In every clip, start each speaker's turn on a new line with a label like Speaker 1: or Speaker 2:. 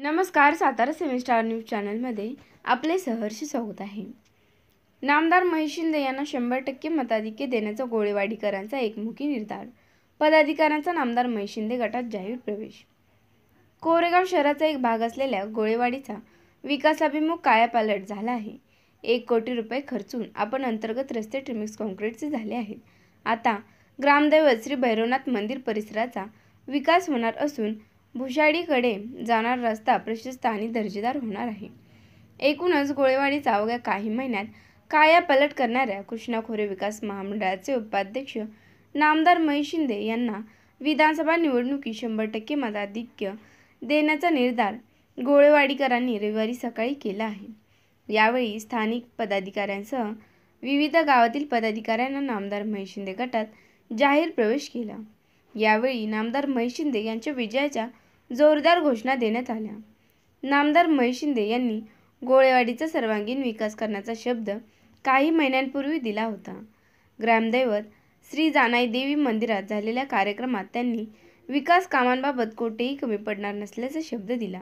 Speaker 1: नमस्कार, Satara seven news चॅनलमध्ये आपले सहर्ष स्वागत आहे। नामदार महेश शिंदे यांना 100% मताधिक्य देण्याचा गोळेवाडीकरांचा एकमुखी निर्धार। पदाधिकाऱ्यांचा नामदार महेश शिंदे गटात जाहीर प्रवेश। कोरेगाव शहराचा एक भाग असलेल्या गोळेवाडीचा विकासाभिमुख कायापालट झाला आहे। 1 कोटी रुपये खर्चून आपण अंतर्गत रस्ते ट्रिमिक्स काँक्रीटचे झाले आहेत। आता ग्रामदैवत श्री भैरवनाथ मंदिर परिसराचा विकास होणार असून भुशाडीकडे जाणारा रस्ता प्रशस्त आणि दर्जेदार होणार आहे। एकूणच गोळेवाडीचा अवघ्या काही महिन्यात कायापालट करणाऱ्या कृष्णा खोरे विकास महामंडळाचे उपाध्यक्ष नामदार महेश शिंदे यांना विधानसभा निवडणुकीत 100% मताधिक्य देण्याचा निर्धार गोळेवाडीकरांनी रविवारी सकाळी केला आहे। यावेळी स्थानिक पदाधिकाऱ्यांसह विविध गावातील पदाधिकाऱ्यांना नामदार महेश शिंदे गटात जाहीर प्रवेश केला। यावेळी नामदार महेश शिंदे यांच्या विजयाच्या जोरदार घोषणा देण्यात आल्या। नामदार महेश शिंदे यांनी गोळेवाडीचा सर्वांगीण विकास करण्याचा शब्द काही महिन्यांपूर्वी दिला होता। ग्रामदैवत श्री जानाई देवी मंदिरात झालेल्या कार्यक्रमात त्यांनी विकास कामांबाबत कोठेही कमी पडणार नसल्याचा शब्द दिला।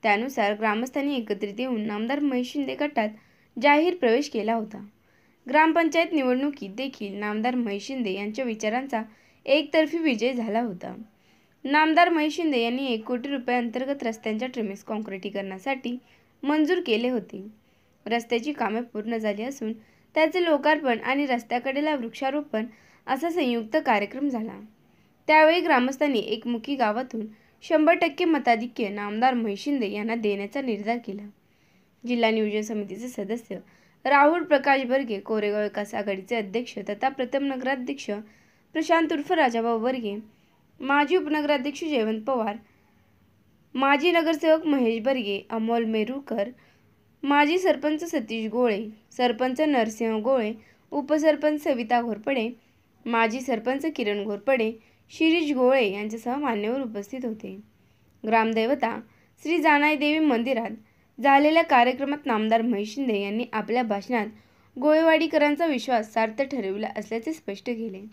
Speaker 1: त्यानुसार ग्रामस्थांनी एकत्रित येऊन नामदार महेश शिंदे गटात जाहीर प्रवेश केला होता। ग्रामपंचायत निवडणुकीत देखील नामदार महेश शिंदे यांच्या विचारांचा एकतर्फी विजय झाला होता। नामदार महेश शिंदे यांनी 1 कोटी रुपये अंतर्गत रस्त्यांच्या ट्रिमिक्स काँक्रिटीकरणासाठी मंजूर केले होते। रस्त्याची कामे पूर्ण झाली असून त्याचे लोकार्पण आणि रस्त्याकडेला वृक्षारोपण असा संयुक्त कार्यक्रम झाला। त्यावेळी ग्रामस्थांनी एकमुखी गावातून 100% मताधिक्य नामदार महेश शिंदे यांना देण्याचा निर्धार केला। जिल्हा नियोजन समितीचे सदस्य राहुल प्रकाश बर्गे, कोरेगाव विकास आघाडीचे अध्यक्ष तथा प्रथम नगराध्यक्ष प्रशांत उर्फ राजाभाऊ बर्गे, माजी उपनगराध्यक्ष जयवंत पवार, माजी नगरसेवक महेश बर्गे, अमोल मेरुकर, माजी सरपंच सतीश गोळे, सरपंच नरसिंह गोळे, उपसरपंच सविता घोरपडे, माजी सरपंच किरण घोरपडे, शिरीष गोळे यांच्यासह मान्यवर उपस्थित होते। ग्रामदैवता श्री जानाई देवी मंदिरात झालेल्या कार्यक्रमात नामदार महेश शिंदे यांनी आपल्या भाषणात गोळेवाडीकरांचा विश्वास सार्थ ठरविला असल्याचे स्पष्ट केले।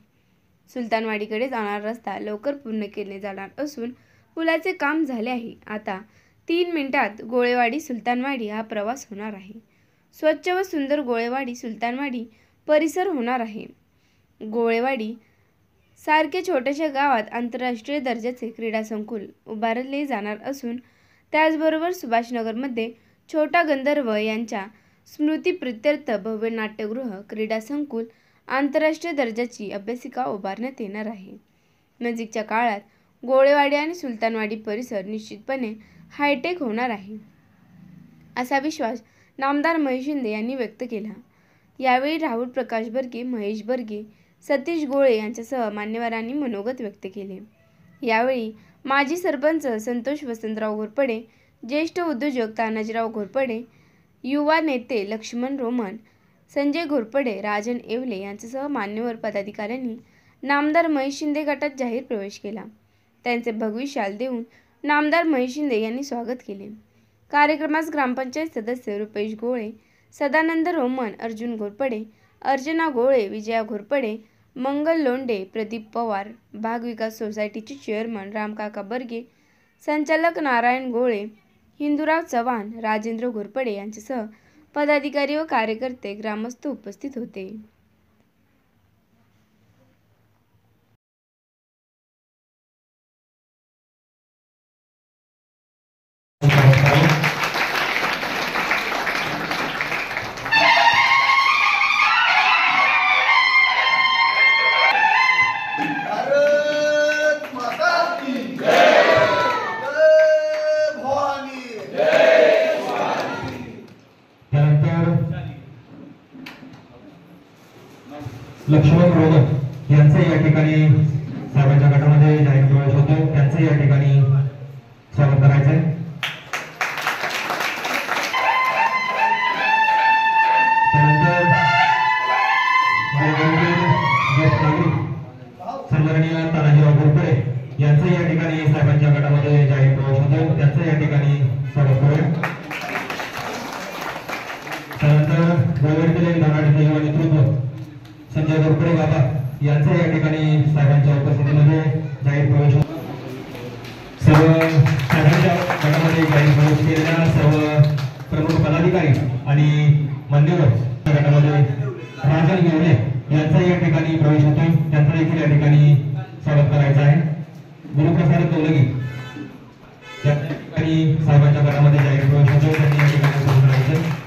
Speaker 1: सुलतानवाडीकडे जाणारा रस्ता लवकर पूर्ण केले जाणार असून पुलाचे काम झाले आहे। आता 3 मिनिटात गोळेवाडी सुलतानवाडी हा प्रवास होणार आहे। स्वच्छ व सुंदर गोळेवाडी सुलतानवाडी परिसर होणार आहे। गोळेवाडी सारख्या छोट्याशा गावात आंतरराष्ट्रीय दर्जाचे क्रीडा संकुल उभारले जाणार असून त्याचबरोबर सुभाषनगरमध्ये छोटा गंधर्व यांच्या स्मृतीप्रित्यर्थ भव्य नाट्यगृह, क्रीडा संकुल, आंतरराष्ट्रीय दर्जाची अभ्यासिका उभारण्यात येणार आहे। नजीकच्या काळात गोळेवाडी आणि सुलतानवाडी परिसर निश्चितपणे हायटेक होणार आहे, असा विश्वास नामदार महेश शिंदे यांनी व्यक्त केला। यावेळी राहुल प्रकाश बर्गे, महेश बर्गे, सतीश गोळे यांच्यासह मान्यवरांनी मनोगत व्यक्त केले। यावेळी माजी सरपंच संतोष वसंतराव घोरपडे, ज्येष्ठ उद्योजक तानाजीराव घोरपडे, युवा नेते लक्ष्मण रोमन, संजय घोरपडे, राजन येवले यांच्यासह मान्यवर पदाधिकाऱ्यांनी नामदार महेश शिंदे गटात जाहीर प्रवेश केला। त्यांचे भगवी शाल देऊन नामदार महेश शिंदे यांनी स्वागत केले। कार्यक्रमास ग्रामपंचायत सदस्य रुपेश गोळे, सदानंद रोमन, अर्जुन घोरपडे, अर्चना गोळे, विजया घोरपडे, मंगल लोंढे, प्रदीप पवार, भाग विकास सोसायटीचे चेअरमन रामकाका बर्गे, संचालक नारायण गोळे, हिंदूराव चव्हाण, राजेंद्र घोरपडे यांच्यासह पदाधिकारी व कार्यकर्ते, ग्रामस्थ उपस्थित होते।
Speaker 2: लक्ष्मण रोमन यांचे या ठिकाणी साहेबांच्या गटामध्ये जाहीर प्रवेश होतो, त्यांचे या ठिकाणी स्वागत करायचे। त्यानंतर सन्माननीय तानाजीराव घोरपडे यांचे या ठिकाणी साहेबांच्या गटामध्ये जाहीर प्रवेश होतो, त्यांचे या ठिकाणी स्वागत करूया। त्यानंतर गोळेवाडीतील धनाढ्य युवा नेतृत्व संजय घोरपडे बाबा यांचे या ठिकाणी साहेबांच्या उपस्थितीमध्ये जाहीर प्रवेश सर्व साहेबांच्या गटामध्ये जाहीर प्रवेश केलेल्या सर्व प्रमुख पदाधिकारी आणि मान्यवर गटामध्ये राजन घेवले यांचा या ठिकाणी प्रवेश होतोय, त्यांचा देखील या ठिकाणी स्वागत करायचं आहे. गुरुप्रसाद कौलगी या ठिकाणी साहेबांच्या गटामध्ये जाहीर प्रवेश होतोय, त्यांनी या ठिकाणी स्वागत करायचं.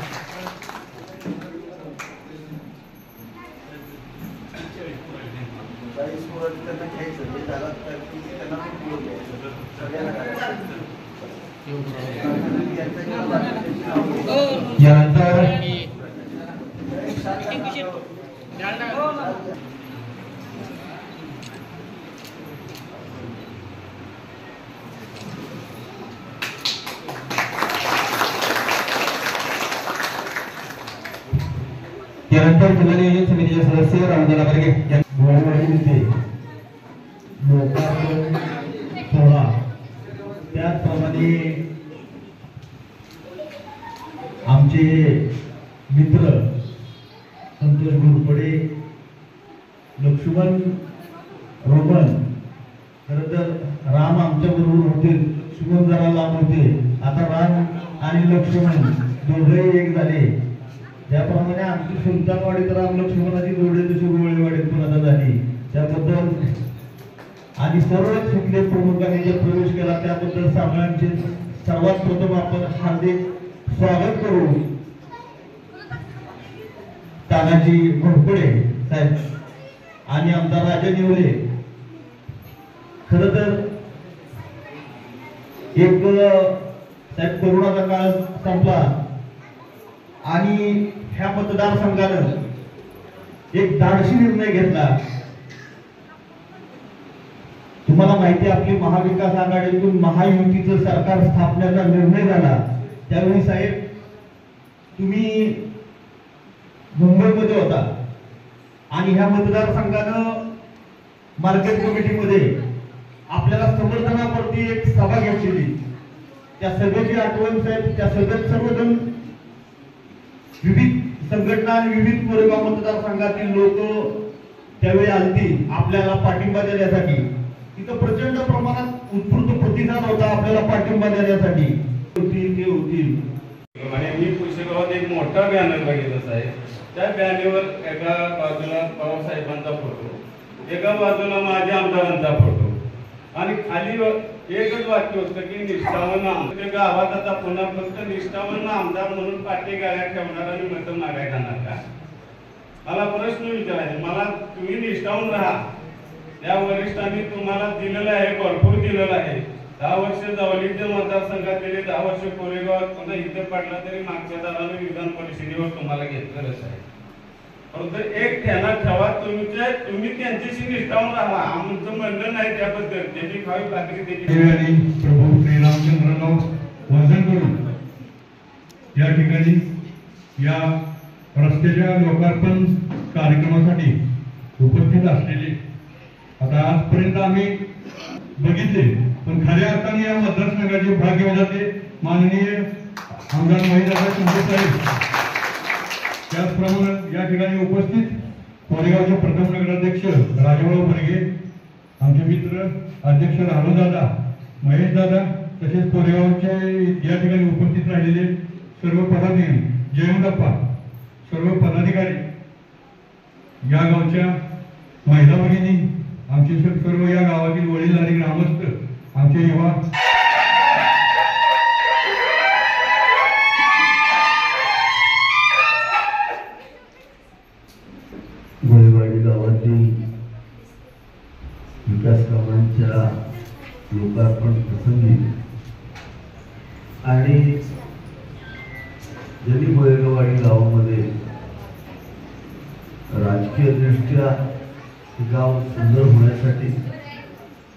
Speaker 2: यानंतर जिल्हा नियोजन समितीचे सदस्य रामदादा बर्गे
Speaker 3: त्याचप्रमाणे आमचे मित्र संतोष घोरपडे, लक्ष्मण रोमन, खरं तर राम आमच्या बरोबर होते, लक्ष्मण जरा लांब होते, आता राम आणि लक्ष्मण दोघेही एक झाले. त्याप्रमाणे आमची सुलतानवाडीत राम लक्ष्मणाची जोडी जशी गोळेवाडीत पण आता झाली, त्याबद्दल आणि सर्व तिथले प्रमुखांनी जे प्रवेश केला त्याबद्दल सगळ्यांचे सर्वात प्रथम आपण हार्दिक स्वागत करू. तानाजी घोरपडे साहेब आणि आमदार राजा निवले. खर तर एक साहेब कोरोनाचा काळ संपला आणि ह्या मतदारसंघानं एक धाडसी निर्णय घेतला. तुम्हाला माहिती आहे, आपली महाविकास आघाडीतून महायुतीचं सरकार स्थापनेचा निर्णय झाला. त्यावेळी साहेब तुम्ही मुंबईमध्ये होता आणि ह्या मतदारसंघानं मार्केट कमिटीमध्ये आपल्याला समर्थनाप्रती एक सभा घेतलेली. त्या सभेची आठवण साहेब, त्या सभेत सर्वजण विविध संघटना आणि विविध कोरेगाव मतदारसंघातील लोक त्यावेळी आलती आपल्याला पाठिंबा देण्यासाठी. तिथं प्रचंड प्रमाणात उत्स्फूर्त प्रतिसाद होता आपल्याला पाठिंबा देण्यासाठी. ते होतील
Speaker 4: आणि मी पुष्यगावात एक मोठा बॅनर बघितला साहेब. त्या बॅनरवर एका बाजूला पवार साहेबांचा फोटो, एका बाजूला माझ्या आमदारांचा फोटो आणि खाली एकच वाक्य होतं की निष्ठावान आमदार. गावात आता पुन्हा फक्त निष्ठावान आमदार म्हणून पाठी गाड्या ठेवणार आणि मतं मागायला जाणार का? मला प्रश्न विचारायचा. मला तुम्ही निष्ठावून राहा, त्या वरिष्ठांनी तुम्हाला दिलेलं आहे, भरपूर दिलेलं आहे. 10 वर्ष जावलीच्या मतदारसंघात दिले, 10 वर्ष कोरेगावात पुन्हा इथे पडला तरी मागच्या दाराने विधान परिषदेवर तुम्हाला घेतलेलंच आहे. परंतु एक ध्यानात ठेवा, तुम्ही त्यांच्याशी निष्ठावून राहा. आमचं म्हणणं नाही त्याबद्दल, त्याची खावी भाकरी त्याची
Speaker 3: प्रभू श्रीरामचंद्रांना वंदन करून या ठिकाणी या रस्त्याच्या लोकार्पण कार्यक्रमासाठी उपस्थित असलेले आता आजपर्यंत आम्ही बघितले, पण खऱ्या अर्थाने या मतदारसंघाचे भाग्यविधाते माननीय आमदार महेशदादा शिंदे साहेब, त्याचप्रमाणे या ठिकाणी उपस्थित कोरेगावचे प्रथम नगराध्यक्ष राजाभाऊ बर्गे, आमचे मित्र अध्यक्ष राहुलदादा, महेशदादा, तसेच कोरेगावचे या ठिकाणी उपस्थित राहिलेले सर्व पदाधिकारी, जयवंतप्पा, सर्व पदाधिकारी, या गावच्या महिला भगिनी, आमचे सर्व या गावातील वडीलधारी ग्रामस्थ, आमचे युवा, गोळेवाडी गावातील विकास कामांच्या लोकार्पण प्रसंगी आणि ज्यांनी गोळेगाववाडी गावामध्ये राजकीय दृष्ट्या गाव सुंदर होण्यासाठी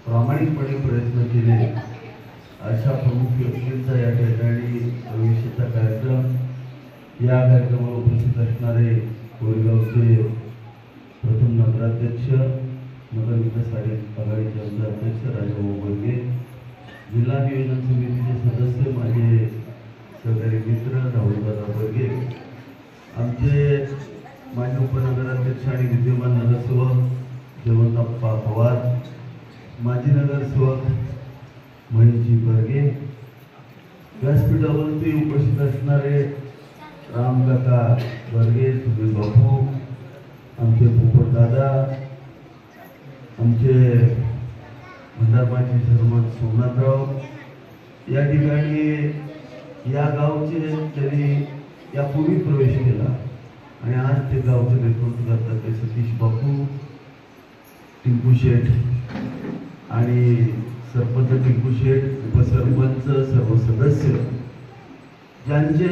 Speaker 3: प्रामाणिकपणे प्रयत्न केले अशा प्रमुख व्यक्तींचा या ठिकाणी भविष्याचा कार्यक्रम. या कार्यक्रमाला उपस्थित असणारे कोरेगावचे प्रथम नगराध्यक्ष, नगर विकास आघाडीचे अध्यक्ष राजाभाऊ बर्गे, जिल्हा नियोजन समितीचे सदस्य माझे सहकारी मित्र राहुलदादा बर्गे, आमचे मान्य उपनगराध्यक्ष आणि विद्यमान नगरसेवक जयवंतप्पा पवार, माजी नगरसेवक महेशजी बर्गे, व्यासपीठावरती उपस्थित असणारे रामकाका वर्गे, सुधीर बापू, आमचे पोपट दादा, आमचे भंडारमाची सरपंच सोमनाथराव, या ठिकाणी या गावचे त्यांनी यापूर्वी प्रवेश केला आणि आज ते गावचं नेतृत्व करतात ते सतीश बापू, टिंकू शेठ आणि सरपंच टिंकू शेठ, उपसरपंच, सर्व सदस्य ज्यांचे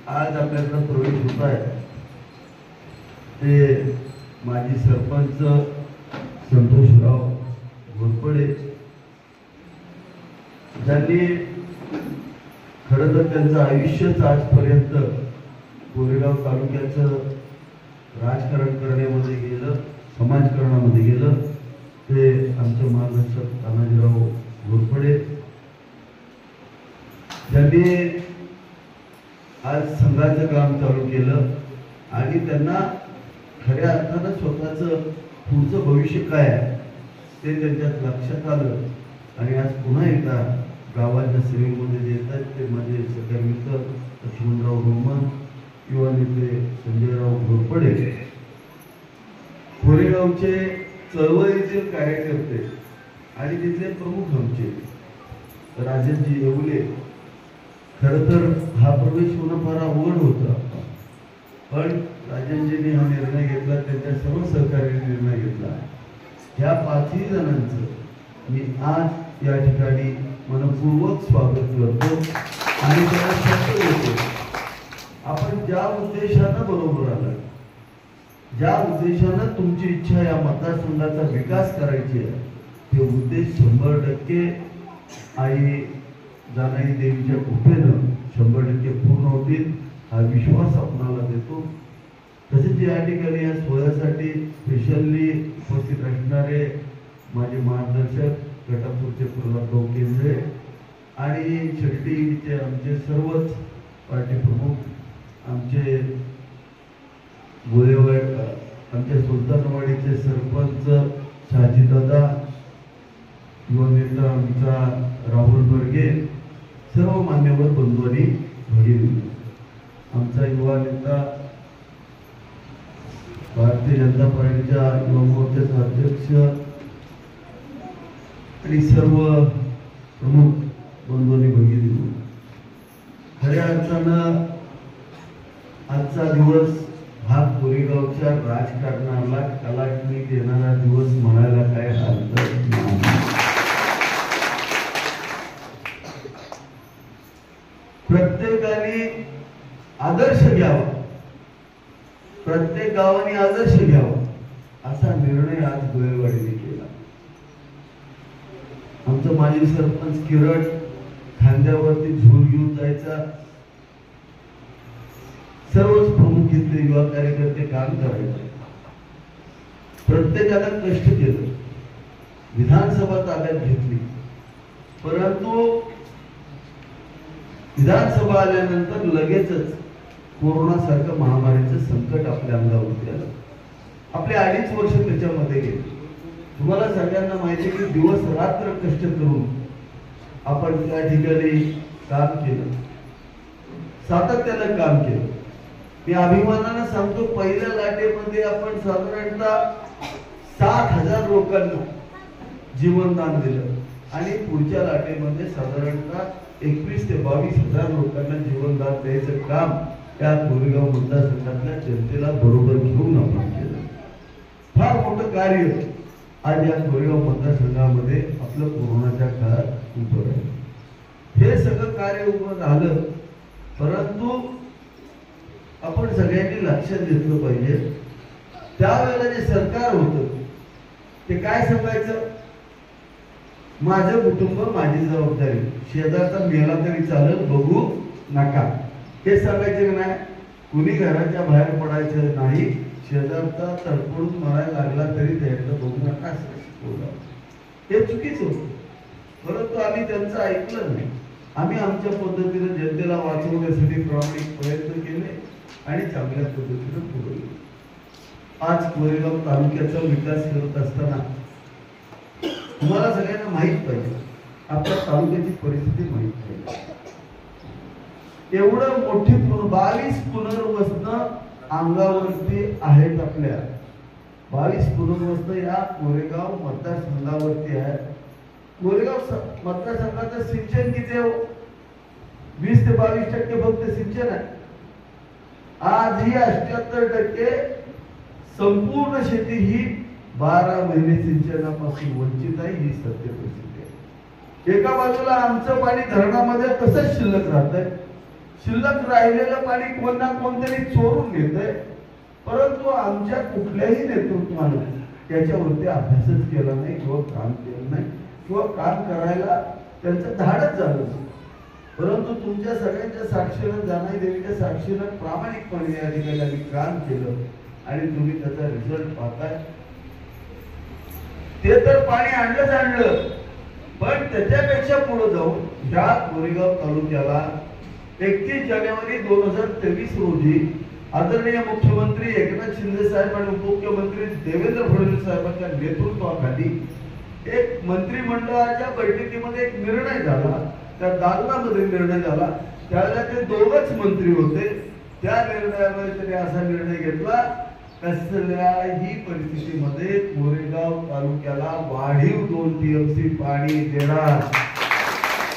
Speaker 3: आज आपल्याकडे प्रवेश होत आहे ते माजी सरपंच संतोषराव घोरपडे, ज्यांनी खरं तर त्यांचं आयुष्यच आजपर्यंत कोरेगाव तालुक्याचं राजकारण करण्यामध्ये गेलं, समाजकारणामध्ये गेलं, ते आमचे मार्गदर्शक तानाजीराव घोरपडे, ज्यांनी आज संघाचं काम चालू केलं आणि त्यांना खऱ्या अर्थानं स्वतःचं पुढचं भविष्य काय आहे ते त्यांच्यात लक्षात आलं आणि आज पुन्हा एकदा गावाच्या सेवेमध्ये जे येतात ते माझे सगळे मित्र लक्ष्मणराव रोमन, युवा नेते संजयराव घोरपडे, कोरेगावचे चळवळीतील कार्यकर्ते आणि तिथले प्रमुख आमचे राजनजी येवले. खरं तर हा प्रवेश होणं फार अवघड होता, पण राजनजींनी हा निर्णय घेतला, त्यांच्या सर्व सहकार्याने निर्णय घेतला. ह्या 5ही जणांचं मी आज या ठिकाणी मनपूर्वक स्वागत करतो आणि त्यांना शब्द देतो, आपण ज्या उद्देशानं बरोबर आला, ज्या उद्देशानं तुमची इच्छा या मतदारसंघाचा विकास करायची आहे, ते उद्देश 100% आई जानाई देवीच्या कृपेनं 100% पूर्ण होतील हा विश्वास आपणाला देतो. तसेच या ठिकाणी या सोहळ्यासाठी स्पेशली उपस्थित असणारे माझे मार्गदर्शक गटापूरचे प्रल्हादभाऊ केंद्रे आणि शिर्डीचे आमचे सर्वच पार्टी प्रमुख, आमचे गोलेवाड, आमच्या सुलतानवाडीचे सरपंच शहाजीदादा, युवा नेता आमचा राहुल बर्गे, सर्व मान्यवर बंधू आणि भगिनी, आमचा युवा नेता भारतीय जनता पार्टीच्या युवा मोर्चाचा अध्यक्ष आणि सर्व प्रमुख बंधू आणि भगिनी, खऱ्या अर्थानं आजचा दिवस हा कोरेगावच्या राजकारणाला कलाटणी देणारा दिवस म्हणायला काय हरकत नाही. प्रत्येकाने आदर्श घ्यावा, प्रत्येक गावाने आदर्श घ्यावा असा निर्णय आज गोयलवाडीने केला. आमचा माजी सरपंच किरण खांद्यावरती झूल घेऊन जायचा, सर्वच प्रमुख इथले युवा कार्यकर्ते काम करायचे, प्रत्येकाला कष्ट केलं, विधानसभा ताब्यात घेतली, परंतु विधानसभा आल्यानंतर लगेचच कोरोना सारखं महामारीचं संकट आपल्या अंगावरती आलं. आपले 2.5 वर्ष त्याच्यामध्ये गेले. तुम्हाला सगळ्यांना माहिती की दिवस रात्र कष्ट करून आपण त्या ठिकाणी काम केलं, सातत्यानं काम केलं. मी अभिमानानं सांगतो, पहिल्या लाटेमध्ये आपण साधारणतः 7,000 लोकांना जीवनदान दिलं आणि पुढच्या लाटेमध्ये साधारणतः 21,000 ते 22,000 लोकांना जीवनदान द्यायचं काम या कोरेगाव मतदारसंघातल्या जनतेला बरोबर घेऊन आपण केलं. फार मोठं कार्य आज या कोरेगाव मतदारसंघामध्ये आपलं कोरोनाच्या काळात उभं राहिलं. हे सगळं कार्य उभं झालं, परंतु आपण सगळ्यांनी लक्षात घेतलं पाहिजे, त्यावेळेला जे सरकार होतं ते काय सांगायचं, माझं कुटुंब माझी जबाबदारी, शेजारचा मेला तरी चालेल बघू नका, हे सांगायचे की नाही. कुणी घराच्या बाहेर पडायचं नाही, शेजारचा तडफडून मरायला लागला तरी त्याचं बघू नका असं हे चुकीचं होतं. परंतु आम्ही त्यांचं ऐकलं नाही. आम्ही आमच्या पद्धतीने जनतेला वाचवण्यासाठी प्रामाणिक प्रयत्न केले आणि चांगल्या पद्धतीने पुढे गेलो. आज कोरेगाव तालुक्याचा विकास करत असताना तुम्हाला सगळ्यांना माहित पाहिजे, आपल्या तालुक्याची परिस्थिती माहित पाहिजे. एवढं मोठी 22 पुनर्वसन अंगावरती आहेत आपल्या. 22 पुनर्वसन या कोरेगाव मतदारसंघावरती आहे. कोरेगाव मतदारसंघाचं सिंचन किती आहे? 20 ते 22% फक्त सिंचन आहे. आजही 78% संपूर्ण शेती ही 12 महिने सिंचनापासून वंचित आहे. ही सत्य परिस्थिती आहे. एका बाजूला आमचं पाणी धरणामध्ये कसं शिल्लक राहतंय, शिल्लक राहिलेलं पाणी कोण ना कोणतरी चोरून घेतंय, परंतु आमच्या कुठल्याही नेतृत्वानं त्याच्यावरती अभ्यासच केला नाही किंवा काम केलं नाही किंवा काम करायला त्यांचं धाडच झालं. परंतु तुमच्या सगळ्यांच्या साक्षीनं, जानाई देवीच्या साक्षीनं प्रामाणिकपणे या ठिकाणी आम्ही काम केलं आणि तुम्ही त्याचा रिझल्ट पाहताय. ते तर पाणी आणलं, पण त्याच्यापेक्षा पुढे जाऊन या कोरेगाव तालुक्याला 31 जानेवारी 2023 रोजी आदरणीय मुख्यमंत्री एकनाथ शिंदे साहेब आणि उपमुख्यमंत्री देवेंद्र फडणवीस साहेबांच्या नेतृत्वाखाली एक मंत्रिमंडळाच्या बैठकीमध्ये एक निर्णय झाला. त्या दालनामध्ये निर्णय झाला. त्यावेळेला ते दोघच मंत्री होते. त्या निर्णयामध्ये त्यांनी असा निर्णय घेतला, कसल्याही परिस्थितीमध्ये कोरेगाव तालुक्याला वाढीव 2 TMC पाणी देणार.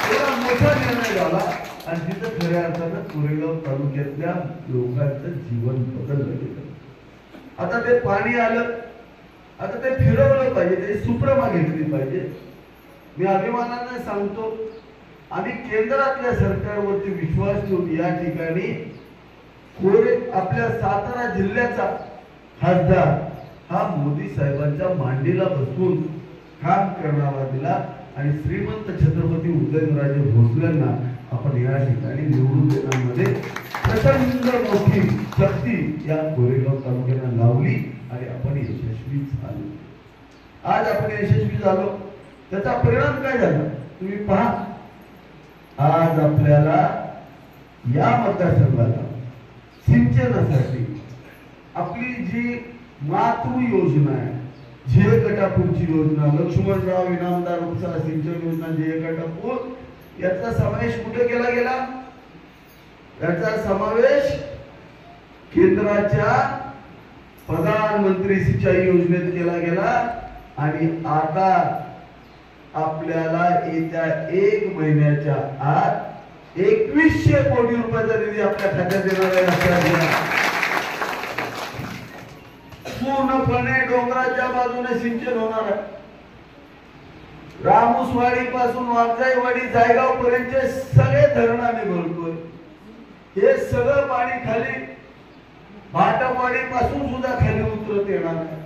Speaker 3: एवढा मोठा निर्णय झाला आणि तिथं खऱ्या अर्थानं कोरेगाव तालुक्यातल्या लोकांचं जीवन बदललं गेलं. आता ते पाणी आलं, आता ते फिरवलं पाहिजे, ते सुप्रमा घेतली पाहिजे. मी अभिमानाने सांगतो, आम्ही केंद्रातल्या सरकारवरती विश्वास ठेवून या ठिकाणी आपल्या सातारा जिल्ह्याचा खासदार हा मोदी साहेबांच्या मांडीला बसून काम करणारा दिला आणि श्रीमंत छत्रपती उदयनराजे भोसलेंना आपण या ठिकाणी निवडून देण्यामध्ये प्रचंड मोठी शक्ती या कोरेगाव तालुक्याला लावली आणि आपण यशस्वी झालो. आज आपण यशस्वी झालो, त्याचा परिणाम काय झाला तुम्ही पहा. आज आपल्याला या मतदारसंघाला सिंचनासाठी आपली जी मातृ योजना आहे, झे गटापूरची योजना, लक्ष्मणराव इनामदार उपसा सिंचन योजना, झे गटापूर, याचा समावेश कुठे केला गेला? याचा समावेश केंद्राच्या प्रधानमंत्री सिंचाई योजनेत केला गेला आणि आता आपल्याला येत्या 1 महिन्याच्या आत 2100 कोटी रुपयाचा निधी आपल्या खात्यात येणार आहे. पूर्णपणे डोंगराच्या बाजूने सिंचन होणार आहे. रामुसवाडी पासून वाघजाईवाडी जायगाव पर्यंतचे सगळे धरण आम्ही भरतोय. हे सगळं पाणी खाली भाटवाडी पासून सुद्धा खाली उतरत येणार आहे.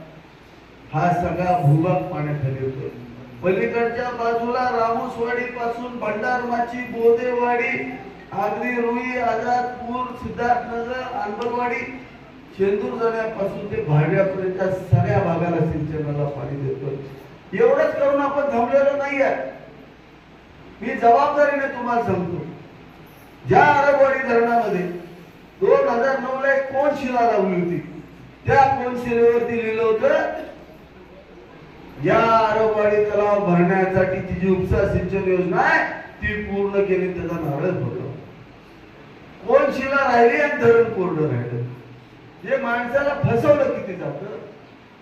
Speaker 3: हा सगळा भूभाग पाण्याखाली होतोय. पलीकडच्या बाजूला रामुसवाडी पासून भंडारमाची, बोदेवाडी, आगरी, रुई, आझादपूर, सिद्धार्थनगर, आंबरवाडी, शेंदूर जाण्यापासून ते भांड्यापर्यंतच्या सगळ्या भागाला सिंचनाला पाणी देतोय. एवढंच करून आपण थांबलेलो नाहीये. मी जबाबदारीने तुम्हाला सांगतो, ज्या आरबवाडी धरणामध्ये 2009 ला एक कोनशिला लावली होती, त्या कोनशिलेवरती लिहिलं होतं, या आरबवाडी तलाव भरण्यासाठीची जी उपसा सिंचन योजना आहे ती पूर्ण केली, त्याचा नारळ होतो. कोनशिला राहिली आणि धरण कोरडं राहिलं. हे माणसाला फसवलं किती जातं.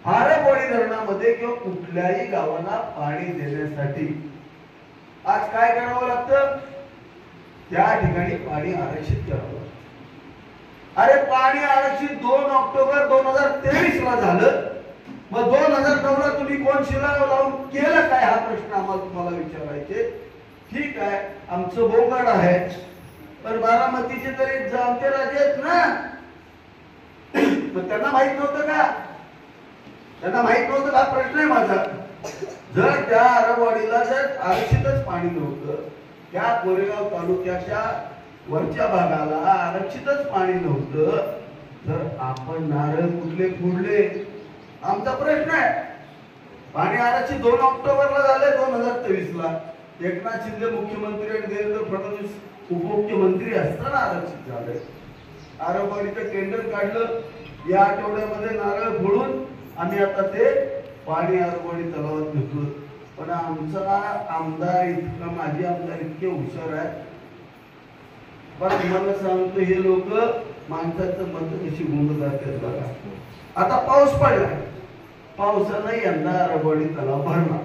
Speaker 3: आरबवाडी धरणामध्ये किंवा कुठल्याही गावाला पाणी देण्यासाठी आज काय करावं लागतं? त्या ठिकाणी पाणी आरक्षित करावं. अरे पाणी आरक्षित 2 ऑक्टोबर 2023 ला झालं. मग 2009 ला तुम्ही कोनशिला लावून केलं काय? हा प्रश्न आम्हाला तुम्हाला विचारायचे. ठीक आहे, आमचं बोंगाड आहे, पण बारामतीचे तरी जामते राजे आहेत ना, मग त्यांना माहित नव्हतं का? त्यांना माहित नव्हतं का? प्रश्न आहे माझा. जर त्या आरबवाडीला जर आरक्षितच पाणी नव्हतं, त्या कोरेगाव तालुक्याच्या वरच्या भागाला आरक्षितच पाणी नव्हतं, तर आपण नारळ कुठले फोडले? आमचा प्रश्न आहे. पाणी आरक्षित 2 ऑक्टोबरला झाले 2023 ला. एकनाथ शिंदे मुख्यमंत्री आणि देवेंद्र फडणवीस उपमुख्यमंत्री असताना आरक्षित झाले. आरबवाडीचं टेंडर काढलं. या आठवड्यामध्ये नारळ फोडून आम्ही आता ते पाणी आरबवाडी तलावात घेतलं. पण आमचा आमदार इतका, माझे आमदार इतके हुशार आहे,
Speaker 5: पण तुम्हाला सांगतो हे लोक माणसाचं मत कशी गुंड जातात बघा. आता पाऊस पडला, पावसानं यंदा रबडी तलाव भरला,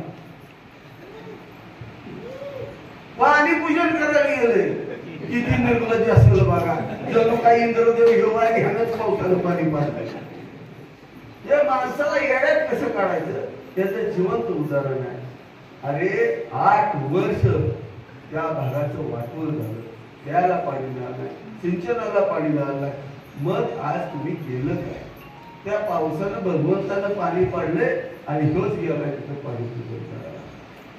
Speaker 5: पाणी पूजन करायला गेले. किती निर्लज्ज असलं बघा, जणू काही इंद्रदेव घेऊन आणि ह्यानंच पावसानं पाणी पाजलं. या माणसाला येड्यात कसं काढायचं त्याचं जिवंत उदाहरण आहे. अरे 8 वर्ष त्या भागाचं वाटोळ झालं, प्यायला पाणी मिळालं नाही, सिंचनाला पाणी मिळालं नाही. मग आज तुम्ही केलं काय? त्या पावसानं भगवंतानं पाणी पाडले आणि तोच गेलाय तिथं पाणी पूजन करायला.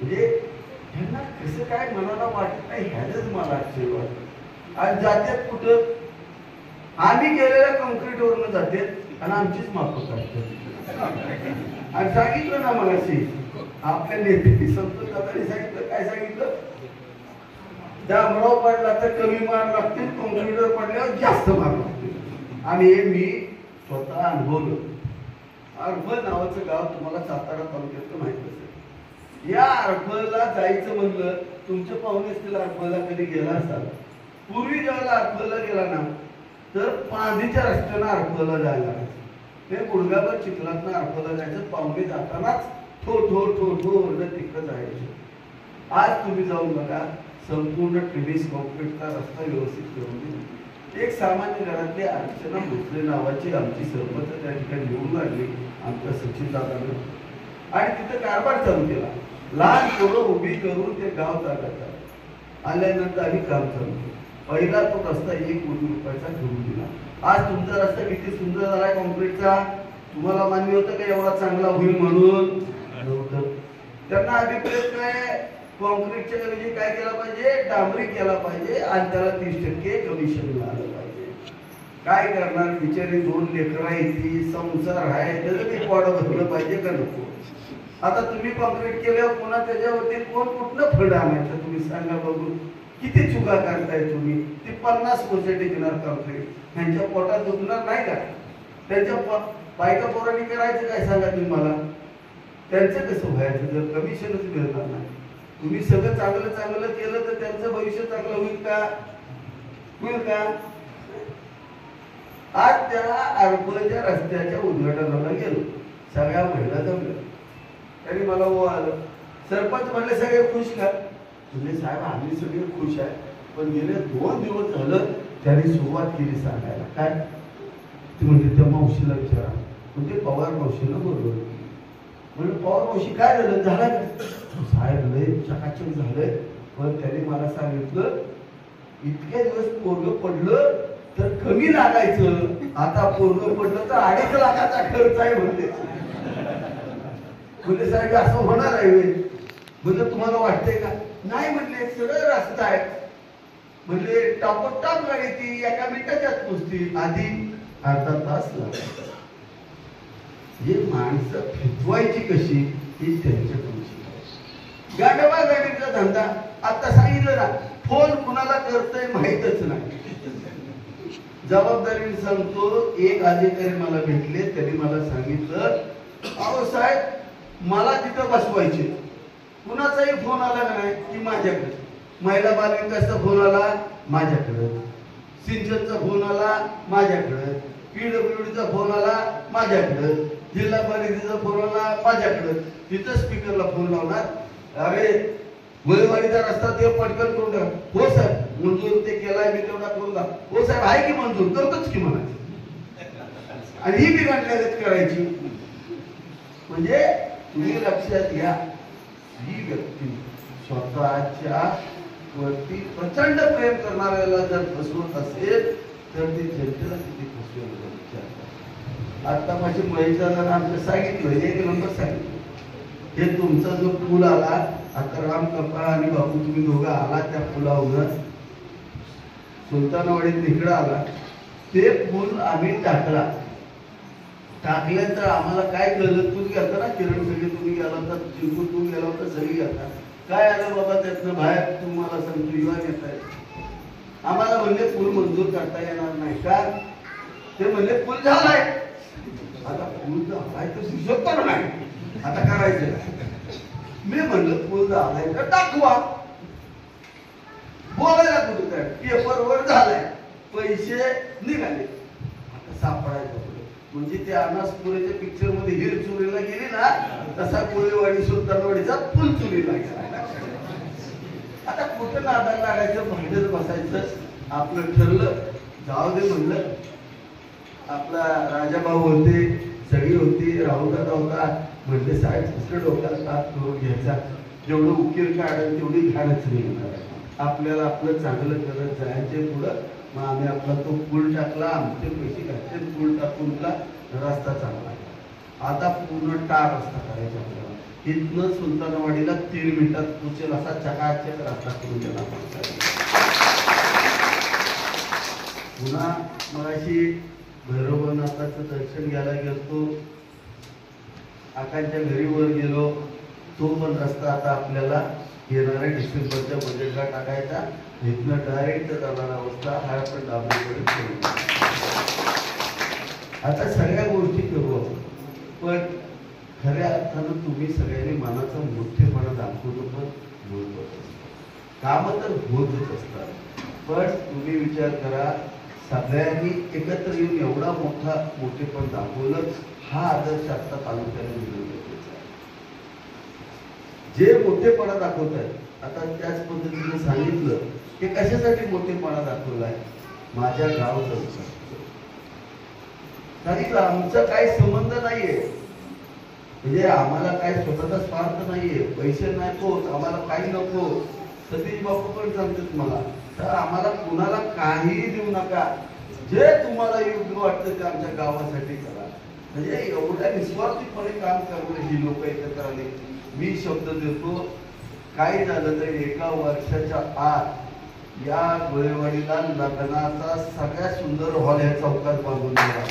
Speaker 5: म्हणजे ह्यांना कसं काय मनाला वाटत नाही ह्याच मला आश्चर्य वाटत. आज जात्यात कुठं आम्ही केलेल्या कॉन्क्रीटवरनं जातात आणि आमचीच माफक काढतात. आणि सांगितलं ना मगाशी आपल्या नेते संतोष दादांनी सांगितलं, काय सांगितलं? डांबराव पडला तर कमी मार लागतील, कॉन्क्रीटवर पडल्यावर जास्त मार लागतील. आणि हे मी स्वतः अनुभवलं. अरफल नावाचं गाव तुम्हाला सातारा तालुक्यात माहित असेल. या अरफलला जायचं म्हणलं, तुमचे पाहुणे असतील अरफलला, कधी गेला असाल. पूर्वी ज्यावेळेला अरफलला गेला ना तर पांदीच्या रस्त्यानं अरफलला जायला, ते गुडगावर चिखलातनं अरफलला जायचं. पाहुणे जातानाच ठो ठो ठो ठो ओरडत तिकडं जायचं. आज तुम्ही जाऊन बघा, संपूर्ण टिबीस कॉन्क्रीटचा रस्ता व्यवस्थित करून दिला. एक सामान्य घरातली अर्चना भोसले नावाची आमची सरपंच त्या ठिकाणी निवडून आणली आमच्या सचिन दादाने, आणि तिथं कारभार चालू केला. लहान पोरं उभी करून ते गाव चालवतात. आल्यानंतर आम्ही काम चालू केलं. पहिला तो रस्ता 1 कोटी रुपयाचा करून दिला. आज तुमचा रस्ता किती सुंदर झालाय कॉन्क्रीटचा. तुम्हाला मान्य होतं का एवढा चांगला होईल म्हणून? नव्हतं. त्यांना अभिप्राय काय, कॉन्क्रीटच्या ऐवजी काय केला पाहिजे, डांबरी केला पाहिजे आणि त्याला 30% कमिशन मिळालं पाहिजे. काय करणार बिचारी 2 लेकरं आहे, ती संसार आहे, त्याचं ते पोट भरलं पाहिजे का नको? आता तुम्ही कॉन्क्रीट केल्यावर पुन्हा त्याच्यावरती कोण कुठलं फळ आणायचं तुम्ही सांगा बघू. किती चुका करताय तुम्ही. ती 50% टिकणार कॉन्क्रीट, त्यांच्या पोटात दुखणार नाही का? त्यांच्या बायका पोरांनी करायचं काय सांगा तुम्ही मला. त्यांचं कसं व्हायचं जर कमिशनच मिळणार नाही? तुम्ही सगळं चांगलं चांगलं केलं तर त्यांचं भविष्य चांगलं होईल का? होईल का? आज त्या अरफलच्या रस्त्याच्या उद्घाटनाला गेलो, सगळ्या महिला जमल्या. त्यांनी मला आलं, सरपंच म्हणले सगळे खुश का? म्हणजे साहेब आम्ही सगळे खुश आहे, पण गेले 2 दिवस झालं त्यांनी सुरुवात केली सांगायला. काय ते म्हणजे त्या मावशीला विचारा, म्हणजे पवार मावशीला बरोबर म्हणजे पवार मावशी काय झालं झालं का? साहेब लय चकाचक झालंय, पण त्यांनी मला सांगितलं इतके दिवस पोरग पडलं तर कमी लागायचं, आता पोरग पडलं तर 2.5 लाखाचा खर्च आहे म्हणते. म्हणजे साहेब असं होणार आहे म्हणजे तुम्हाला वाटतंय का? नाही म्हणले, सरळ रस्ता आहे. म्हणजे टापोटाप गाडी ती एका मिनिटाच्याच पोचती, आधी अर्धा तास लागला. हे माणसं फिरवायची कशी ही त्यांच्याकडून गाडवा गाडीचा धंदा. आता सांगितलं ना, फोन कुणाला करतोय माहितच नाही. जबाबदारीने सांगतो, एक अधिकारी मला भेटले, त्यांनी मला सांगितलं, अहो साहेब मला तिथं बसवायचे. कुणाचाही फोन आला का नाही की माझ्याकडे. महिला बाल विकासचा फोन आला माझ्याकडे, सिंचनचा फोन आला माझ्याकडे, PWDचा फोन आला माझ्याकडे, जिल्हा परिषदेचा फोन आला माझ्याकडे. तिथं स्पीकरला फोन लावणार, अरे गोळेवाडीचा रस्ता ते पटकन करून द्या. हो साहेब मंजूर ते केलाय मी तेवढा करून द्या. हो साहेब आहे की मंजूर, करतोच की म्हणायचं. आणि ही बिघडल्यागत करायची. म्हणजे तुम्ही लक्षात घ्या, ही व्यक्ती स्वतःच्या वरती प्रचंड प्रेम करणाऱ्याला जर फसवत असेल तर ती जनतेला किती फसवेल. आता माझी महिला आमचं सांगितलं, 1 नंबर सांगितलं. हे तुमचा जो पूल आला, आता राम कपाळ आणि बाबू तुम्ही दोघं आला त्या पुलावर सुलतानवाडीत इकडं आला, ते पूल आम्ही टाकल्यानंतर आम्हाला काय कळलं, तू गेलता ना किरण सगळे तुम्ही गेला होता, चिंकू तू गेला होता, सगळी गेला. काय आलं बाबा त्यातनं बाहेर, तुम्हाला सांगतो युवा येत आहे. आम्हाला म्हणले पूल मंजूर करता येणार नाही का? ते म्हणले पूल झालाय. आता पूल झालाय तर दिसत पण नाही, आता करायचं. मी म्हणलं पूल झालाय तर दाखवा. बोलायला कुठं काय पेपरवर झालाय, पैसे निघाले, आता सापडायचं कुठं? म्हणजे ते अनासपुरेच्या पिक्चर मध्ये हिर चोरीला गेली ना, तसा कोळीवाडी सुलतानवाडीचा फुल चोरीला गेला. आता कुठं नादाला लागायचं, भांडत बसायचं. आपलं ठरलं, जाऊ दे म्हणलं. आपला राजाभाऊ होते, सगळी होती, राहुलदादा होता. म्हणले साहेब दुसरं डोक्याला ताप करून घ्यायचा, जेवढं उकीर काढेल तेवढी घाणच निघणार. आपल्याला आपलं चांगलं करत जायचे पुढं. मग आम्ही आपला तो पूल टाकला, आमचे पैसे घातले, पूल टाकून रस्ता चांगला. आता पूर्ण टार रस्ता करायचा आपल्याला. इथनं सुलतानवाडीला 3 मिनिटात पोचेल असा चकाचक रस्ता करून दिला. पुन्हा मगाशी भैरवनाथाचं दर्शन घ्यायला गेलो, आकांच्या घरी वर गेलो. तो पण रस्ता आता आपल्याला येणाऱ्या डिसेंबरच्या बजेटला टाकायचा. इथनं डायरेक्ट जाणारा रस्ता हा पण डाबेकडे. आता सगळ्या गोष्टी करू आपण, पण खऱ्या अर्थानं तुम्ही सगळ्यांनी मनाचा मोठेपणा दाखवतो, पण महत्वाचं काम तर होतच असतात. पण तुम्ही विचार करा, सगळ्यांनी एकत्र येऊन एवढा मोठेपण दाखवलं. हा आदर्श आता तालुक्याने मिळवला. जे मोठेपणा दाखवत आहेत, आता त्याच पद्धतीने सांगितलं की कशासाठी मोठेपणा दाखवलाय. माझ्या गावचं सांगितलं, आमचा काही संबंध नाहीये, म्हणजे आम्हाला काय स्वतःचा स्वार्थ नाहीये, पैसे नको, आम्हाला काही नको. सतीश बापू पण सांगतात मला, तर आम्हाला कुणाला काहीही देऊ नका, जे तुम्हाला योग्य वाटतं ते आमच्या गावासाठी करा. म्हणजे एवढ्या निस्वार्थीपणे काम करणारे ही लोक एकत्र आले. मी शब्द देतो, काही झालं तरी 1 वर्षाच्या आत या गोळेवाडीला लग्नाचा सगळ्यात सुंदर हॉल या चौकात बांधून दिला.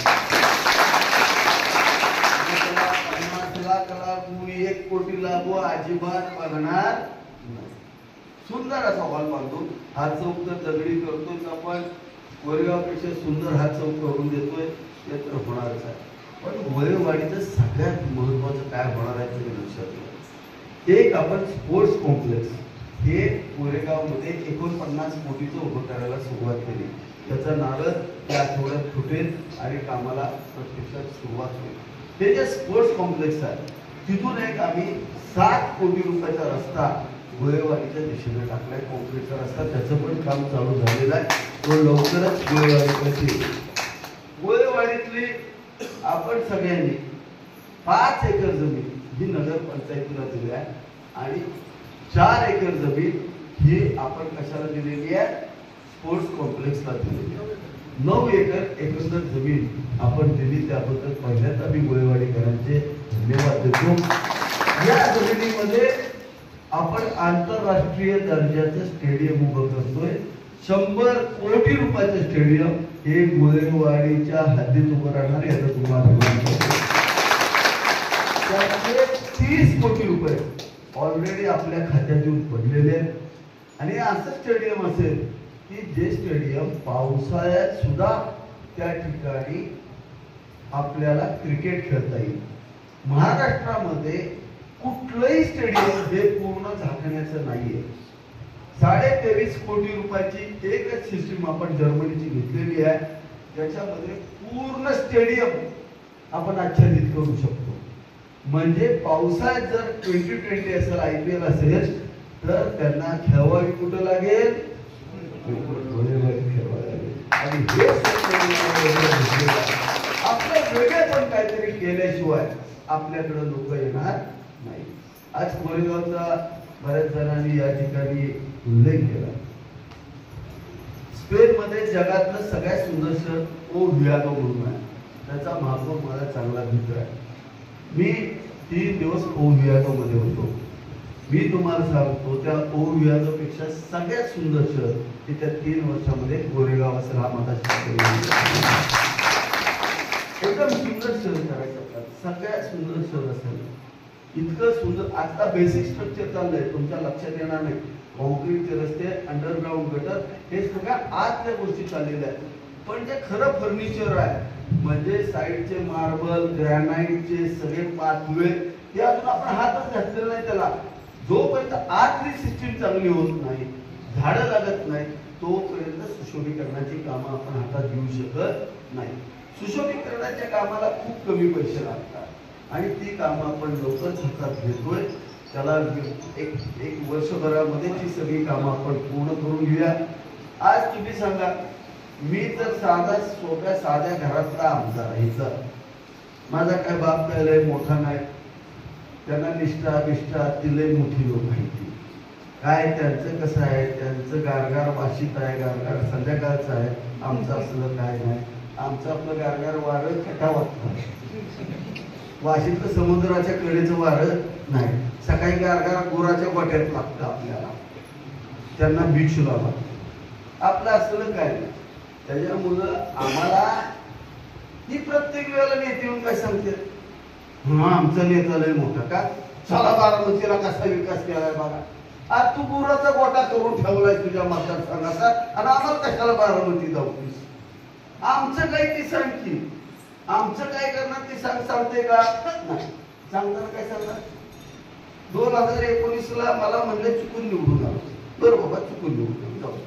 Speaker 5: 50 लाख लागू, 1 कोटी लागू, अजिबात बघणार नाही. सुंदर असा हॉल बांधून हा चौक तर दगडी करतोय आपण, कोरेगावपेक्षा सुंदर हा चौक करून देतोय, ते तर होणारच आहे. पण गोळेवाडीचं सगळ्यात महत्वाचं काय होणार आहे ते लक्षात घ्या. एक आपण स्पोर्ट्स कॉम्प्लेक्स हे कोरेगावमध्ये 49 कोटीचं उभं करायला सुरुवात केली. त्याचा नारळ त्या आठवड्यात फुटेल आणि कामाला प्रत्यक्षात सुरुवात होईल. हे जे स्पोर्ट्स कॉम्प्लेक्स आहे, तिथून एक आम्ही 7 कोटी रुपयाचा रस्ता गोळेवाडीच्या दिशेने टाकलाय, कॉन्क्रीटचा रस्ता. त्याचं पण काम चालू झालेलं आहे, तो लवकरच गोळेवाडीकडे. गोळेवाडीतली आपण सगळ्यांनी 5 एकर जमीन ही नगर पंचायतीला दिली आहे आणि 4 एकर जमीन ही आपण कशाला दिलेली आहे, स्पोर्ट्स कॉम्प्लेक्सला दिलेली आहे. 9 एकर एकंदर जमीन आपण दिली, त्याबद्दल पहिल्यांदा मी गोळेवाडीकरांचे धन्यवाद देतो. या जमिनीमध्ये आपण आंतरराष्ट्रीय दर्जाचं स्टेडियम उभं करतोय. 100 कोटी रुपयाचं स्टेडियम हे गोळेवाडीच्या हद्दीत उभं राहणार. याचं तुम्हाला 30 कोटी रुपये ऑलरेडी आपल्या खात्यात येऊन पडलेले आहेत. आणि असं स्टेडियम असेल की जे स्टेडियम पावसाळ्यात सुद्धा त्या ठिकाणी आपल्याला क्रिकेट खेळता येईल. महाराष्ट्रामध्ये कुठलंही स्टेडियम हे पूर्ण झाकण्याचं नाहीये. 23.5 कोटी रुपयाची एकच सिस्टीम आपण जर्मनीची घेतलेली आहे, ज्याच्यामध्ये पूर्ण स्टेडियम आपण आच्छादित करू शकतो. म्हणजे पावसाळ्यात जर 2020 असेल, IPL असेल, तर त्यांना खेळवावी कुठं लागेल, आणि हे आपलं वेगळे पण काहीतरी केल्याशिवाय आपल्याकडे लोक येणार नाही. आज कोरेगावचा बऱ्याच जणांनी या ठिकाणी उल्लेख केला. स्पेन मध्ये जगातलं सगळ्यात सुंदर शहर ओव्हियाडो म्हणून आहे. त्याचा महापौर मला चांगला मित्र आहे. मी 3 दिवस ओव्हियाडो मध्ये होतो. मी तुम्हाला सांगतो, त्या ओव्हियाडो पेक्षा सगळ्यात सुंदर शहर हे त्या 3 वर्षामध्ये गोरेगाव असं हा माझा एकदम सुंदर शहर करायचं. सगळ्यात सुंदर शहर असेल, इतकं सुंदर. आता बेसिक स्ट्रक्चर चाललंय, तुमच्या लक्षात येणार नाही. कॉन्क्रीटचे रस्ते, अंडरग्राउंड गटर, हे सगळ्या आतल्या गोष्टी चाललेल्या आहेत. पण जे खरं फर्निचर आहे, म्हणजे साईडचे मार्बल, ग्रॅनाइटचे सगळे पाथवे, हे अजून आपण हातच घातलेला नाही त्याला. जोपर्यंत आतली सिस्टीम चांगली होत नाही, झाडं लागत नाही तोपर्यंत सुशोभीकरणाची कामं आपण हातात घेऊ शकत नाही. सुशोभीकरणाच्या कामाला खूप कमी पैसे लागतात आणि ती कामं आपण लवकरच हातात घेतोय. त्याला एक वर्षभरामध्ये ती सगळी कामं आपण पूर्ण करून घेऊया. आज तुम्ही सांगा, मी जर साध्या घरातला आमदार आहे, माझा काय बाप काय लय मोठा नाही, त्यांना निष्ठा तिला मोठी लोक माहिती काय त्यांचं कसं आहे, त्यांचं गारगार वाशीत आहे, गारगार संध्याकाळचं आहे. आमचं असलं काय नाही, आमचं आपलं गारगार वारं खटावत वाशीतलं समुद्राच्या कडेचं वारं नाही. सकाळी गारगार गुराच्या गोट्यात लागतं आपल्याला, त्यांना बीच लावा. आपलं असलं काय नाही. त्याच्यामुळं आम्हाला ही प्रत्येक वेळेला नेते येऊन काय सांगते, हा आमचा नेता लय मोठा का, चला बारामतीला कसा विकास केलाय बघा. आज तू गुराचा गोटा करून ठेवलाय तुझ्या मतदारसंघाचा आणि आम्हाला कशाला बारामती जाऊतीस. आमचं काही ती सांग की, आमचं काय करणार ती सांगते का नाही. सांगताना काय सांगणार, 2019ला मला म्हणलं चुकून निवडून आलो. बरं बाबा चुकून निवडून जाऊ.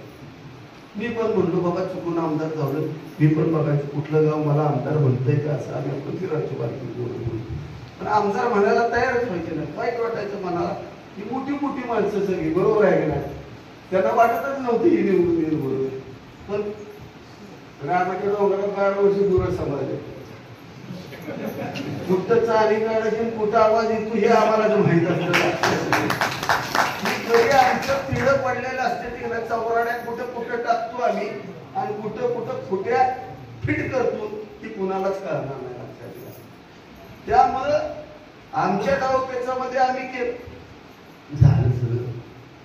Speaker 5: मी पण म्हणलो बाबा चुकून आमदार झालं, मी पण बघायचं कुठलं गाव मला आमदार म्हणतंय का असं आम्ही पृथ्वीराजची बातमी बोलतो. पण आमदार म्हणायला तयारच व्हायचे नाही. वाईट वाटायचं मनाला ही मोठी मोठी माणसं सगळी, बरोबर आहे की नाही, त्यांना वाटतच नव्हती ही निवडून येईल बरोबर. पण रामाच्या डोंगरात 12 वर्ष दूर समाज कुठं चाली काढायची कुठं आवाज येतो हे आम्हाला माहित असतं. आमचं पिढं पडलेलं असते तिकडे चौराड्यात कुठं कुठं टाकतो आम्ही आणि कुठं कुठं फुट्या फिट करतो ती कुणालाच कळणार नाही लक्षात घ्या. त्यामुळं आमच्या डोक्यामध्ये आम्ही केलं झालं सगळं,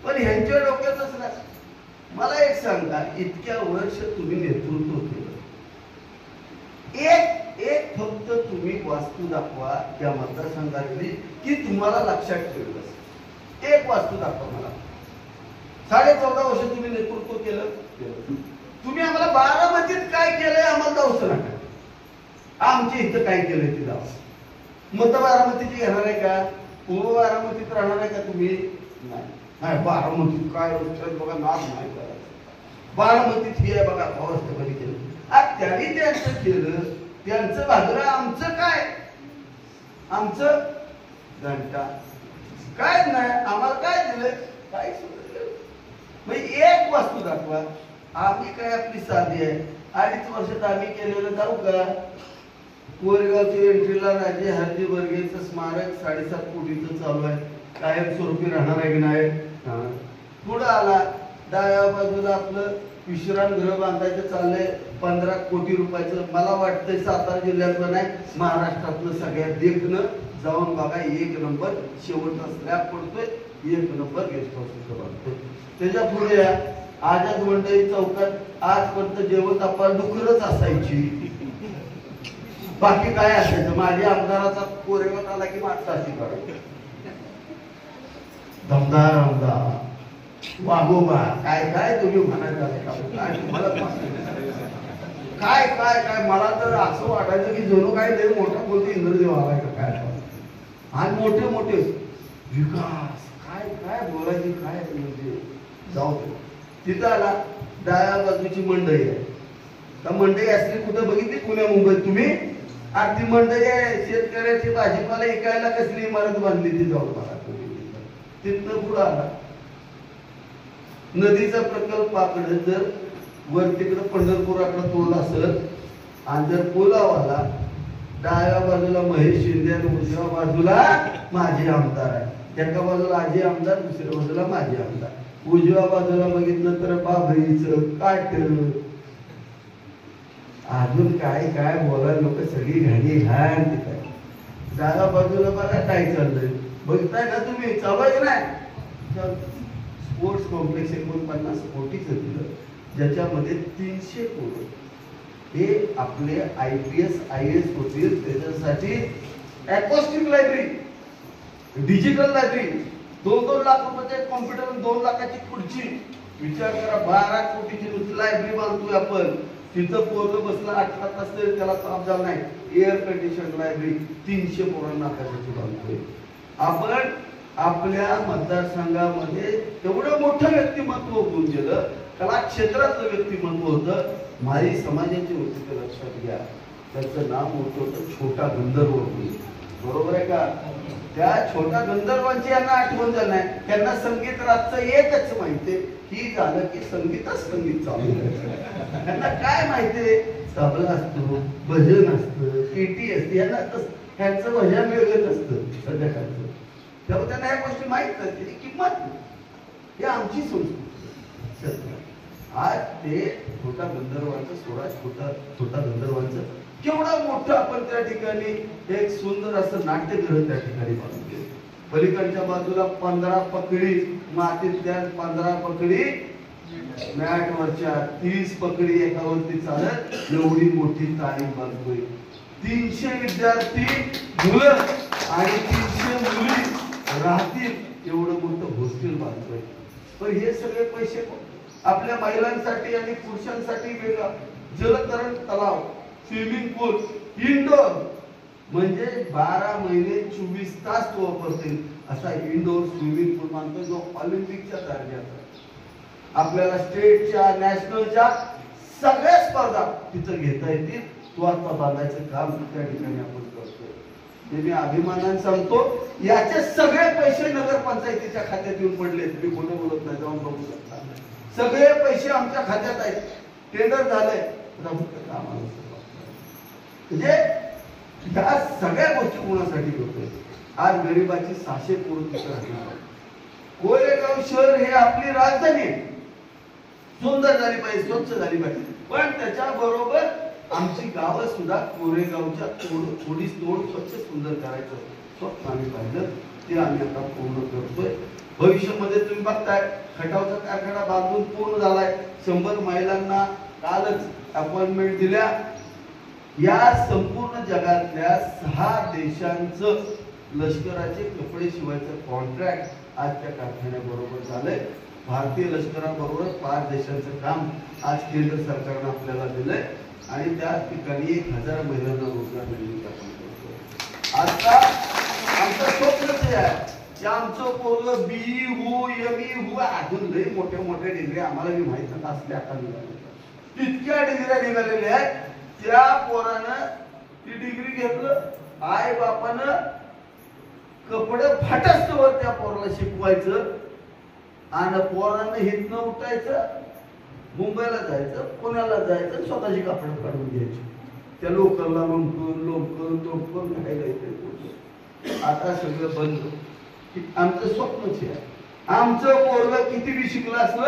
Speaker 5: पण ह्यांच्या डोक्यातच नाही. मला एक सांगा, इतक्या वर्ष तुम्ही नेतृत्व केलं, एक फक्त तुम्ही वास्तू दाखवा त्या मतदारसंघातली की तुम्हाला लक्षात ठेवलं. एक वास्तू दाखवा मला. 14.5 वर्ष तुम्ही नेतृत्व केलं. तुम्ही आम्हाला बारामतीत काय केलंय आम्हाला जाऊच नका. आमच्या इथं काय केलंय ते जाऊ. मत बारामतीची घेणार आहे का, पूर्व बारामतीत राहणार आहे का तुम्ही, नाही. बारामतीत काय बघा नाद नाही करायचं. बारामतीत ही आहे बघा अवस्था कधी केलं. आज त्यांनी त्यांचं केलं, त्यांचं बाजूला आमचं काय, आमचं घंटा काय नाही. आम्हाला काय दिलं, काय मग एक वस्तू दाखवा. आम्ही काय आपली साधी आहे. 2.5 वर्षात आम्ही केलेलं जाऊ का. कोरेगावच्या एंट्रीला राजे हरजी बर्गेचं स्मारक 7.5 कोटीचं चालू आहे, कायमस्वरूपी राहणार आहे की नाही. पुढं आला डाव्या बाजूला आपलं विश्रामगृह बांधायचं चाललंय 15 कोटी रुपयाचं. मला वाटतंय सातारा जिल्ह्यातलं नाही महाराष्ट्रातलं सगळ्यात देखणं. जाऊन बघा, 1 नंबर शेवटचा स्लॅब पडतोय, 1 नंबर गेस्ट हाऊस बांधतोय. त्याच्या पुढे आझाद मंडई चौकात आजपर्यंत जेवण आपण डुकरच असायची, बाकी काय असायचं. माझ्या आमदाराचा कोरेगावात आला की मागचा अशी काढायची. दमदार आमदार वागोबा काय काय तुम्ही म्हणायचं काय तुम्हाला काय काय काय. मला तर असं वाटायचं की जणू काय लय मोठा कोणती इंद्रदेव आलाय का काय. आणि मोठे मोठे विकास काय काय बोलायची काय म्हणजे. जाऊ तिथं आला डाव्या बाजूची मंडई आहे. तर मंडई असली कुठं बघितली पुण्या मुंबईत तुम्ही. आरती मंडई आहे, शेतकऱ्याची भाजीपाला विकायला कसली इमारत बांधली ती जाऊन बघा. तिथनं पुढं आला नदीचा प्रकल्पाकडे जर वर तिकडं पंढरपुराकडे तोल असेल आणि जर पुलावाला डाव्या बाजूला महेश शिंदे आणि उजव्या बाजूला माझे आमदार आहे. एका बाजूला आजी आमदार, दुसऱ्या बाजूला माझे आमदार. उजव्या बाजूला बघितलं तर बाभळीचं काट, अजून काय काय बोलायला लोक सगळी घाणी घाण. डाव्या बाजूला बघा काय चाललंय बघताय ना तुम्ही, चालू आहे नाही. स्पोर्ट्स कॉम्प्लेक्स 49 कोटीचं दिलं, ज्याच्यामध्ये 300 कोटी हे आपले IPS IAS होतील. त्याच्यासाठी acoustic library, digital library, 2-2 lakh रुपयाचे कॉम्प्युटर, 2 लाखाची खुर्ची. विचार करा, 12 कोटीची लायब्ररी बांधतोय आपण. तिथं पोरं बसला 18 तास तरी त्याला ताप झाला नाही. एअर कंडिशन लायब्ररी 300 पोरांना अभ्यासाची बांधतोय आपण. आपल्या मतदारसंघामध्ये तेवढं मोठं व्यक्तिमत्व होऊन गेलं, कला क्षेत्रातलं व्यक्तिमत्व होतं, माळी समाजाची होती. ते लक्षात घ्या, त्याचं नाव होतं छोटा गंधर्व. बरोबर आहे का? त्या छोटा गंधर्वांची यांना आठवण झाली नाही. त्यांना संगीत रातचं एकच माहितीये, की झालं की संगीतच संगीत चालू. त्यांना काय माहितीये? तबला असतो, भजन असतं, पेटी असते. यांना ह्यांचं भजन वेगळंच असतं संध्याकाळचं. तेव्हा त्यांना ह्या गोष्टी माहित नाही, त्याची किंमत नाही. ही आमची संस्कृती. आज ते छोटा गंधर्वांचं सोडा, छोटा गंधर्वांचं केवढं मोठं आपण त्या ठिकाणी एक सुंदर असं नाट्यगृह त्या ठिकाणी बांधले. पलीकडच्या बाजूला 15 पकडी मातीतल्या 15 पकडी मॅटवरच्या 30 पकडी एकावरती चालत एवढी मोठी तालीम बांधतोय. 300 विद्यार्थी मुलं आणि 300 मुली राहतील एवढं मोठं हॉस्टेल बांधतोय. पण हे सगळे पैसे आपल्या महिलांसाठी आणि पुरुषांसाठी वेगळा जलतरण तलाव, स्विमिंग पूल, इंडोर म्हणजे 12 महिने 24 तास तो वापरतील असा इंडोर स्विमिंग पूल मानतो, जो ऑलिम्पिकच्या दर्जाचा. आपल्याला स्टेटच्या नॅशनलच्या सगळ्या स्पर्धा तिथं घेता येतील. तो आता बांधायचं काम त्या ठिकाणी आपण करतोय. ते मी अभिमानाने सांगतो. याचे सगळे पैसे नगरपंचायतीच्या खात्यात येऊन पडले. तुम्ही खोटं बोलत नाही, जाऊन बघू शकता. सगळे पैसे आमच्या खात्यात आहेत. टेंडर झालंय. म्हणजे ह्या सगळ्या गोष्टी कोणासाठी करतोय? आज गरिबाची 600 पोरं तिथं राहणार. कोरेगाव शहर हे आपली राजधानी आहे. सुंदर झाली पाहिजे, स्वच्छ झाली पाहिजे. पण त्याच्या बरोबर आमची गावं सुद्धा कोरेगावच्या थोडी स्वच्छ सुंदर करायचं स्वप्न आम्ही पाहिलं. ते आम्ही आता पूर्ण करतोय. भविष्यामध्ये तुम्ही बघताय खटावचा कारखाना बांधून पूर्ण झालाय. 100 महिलांना कालच अपॉइंटमेंट दिल्या. या संपूर्ण जगातल्या 6 देशांचं लष्कराचे कपडे शिवायचं कॉन्ट्रॅक्ट आज त्या कारखान्याबरोबर झालंय. भारतीय लष्कराबरोबर 5 देशांचं काम आज केंद्र सरकारनं आपल्याला दिलंय आणि त्या ठिकाणी 1000 महिलांना रोजगार निर्मिती आपण करतोय. आता आमचं स्वप्न ते आहे की आमचं पोरं BE हो, ME हो, अजून लई मोठ्या मोठ्या डिग्री आम्हाला मी माहित नाही असल्या आता निघाल्या. इतक्या डिग्र्या निघालेल्या आहेत. त्या पोरानं ती डिग्री घेतलं. आई बापानं कपडे फाटस्तवर त्या पोराला शिकवायचं आणि पोरानं हितनं उठायचं, मुंबईला जायचं, पुण्याला जायचं, स्वतःची कपडे काढून घ्यायची. त्या लोकलला लोकल खायला येते. आता सगळं बंद. आमचं स्वप्नच आहे. आमचं पोरगं किती बी शिकलं असलं